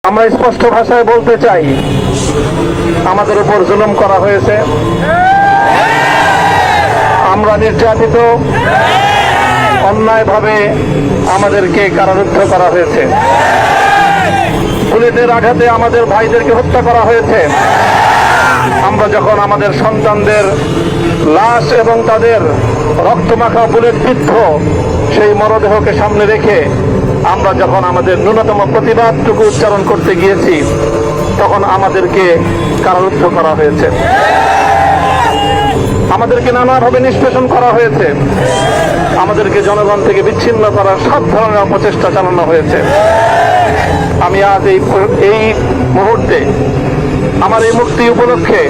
আমরা স্পষ্ট ভাষায় বলতে চাই, আমাদের উপর জুলুম করা হয়েছে, আমরা নির্যাতিত, অন্যায়ভাবে আমাদেরকে কারারুদ্ধ করা হয়েছে, বুলেটের আঘাতে আমাদের ভাইদেরকে হত্যা করা হয়েছে। আমরা যখন আমাদের সন্তানদের লাশ এবং তাদের রক্তমাখা বুলেট বিদ্ধ সেই মরদেহকে সামনে রেখে আমরা যখন আমাদের ন্যূনতম প্রতিবাদটুকু উচ্চারণ করতে গিয়েছি, তখন আমাদেরকে কারারুদ্ধ করা হয়েছে, আমাদেরকে নানাভাবে নিষ্পেষণ করা হয়েছে, আমাদেরকে জনগণ থেকে বিচ্ছিন্ন করার সব ধরনের অপচেষ্টা চালানো হয়েছে। আমি আজ এই মুহূর্তে আমার এই মুক্তি উপলক্ষে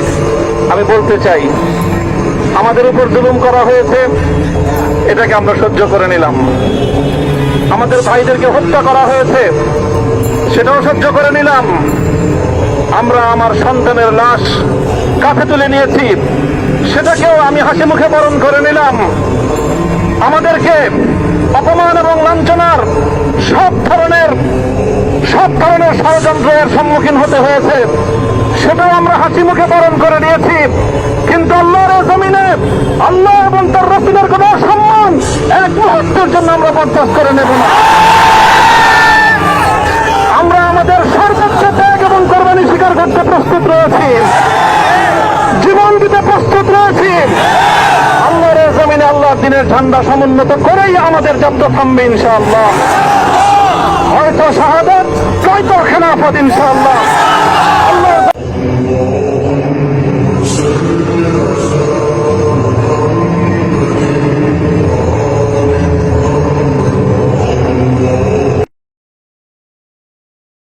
আমি বলতে চাই, আমাদের উপর জুলুম করা হয়েছে, এটাকে আমরা সহ্য করে নিলাম। আমাদের ভাইদেরকে হত্যা করা হয়েছে, সেটাও সহ্য করে নিলাম। আমরা আমার সন্তানের লাশ কাঁধে তুলে নিয়েছি, সেটাকেও আমি হাসি মুখে বরণ করে নিলাম। আমাদেরকে অপমান এবং লাঞ্ছনার সব ধরনের ষড়যন্ত্রের সম্মুখীন হতে হয়েছে, সেটাও আমরা হাসি মুখে বরণ করে নিয়েছি। কিন্তু আল্লাহর জমিনে আল্লাহ এবং তার রাসূলের কোন সম্মান এক মুহূর্তের জন্য আমরা বরদাস্ত করে নেব না। আমরা আমাদের সর্বোচ্চ ত্যাগ এবং কোরবানি স্বীকার করতে প্রস্তুত রয়েছি, জীবন দিতে প্রস্তুত রয়েছি। আল্লাহর জমিনে আল্লাহর দ্বীনের ঝান্ডা সমুন্নত করেই আমাদের যাত্রা থামবে ইনশাআল্লাহ। হয়তো শাহাদাত, নয়তো খেলাফত ইনশাআল্লাহ।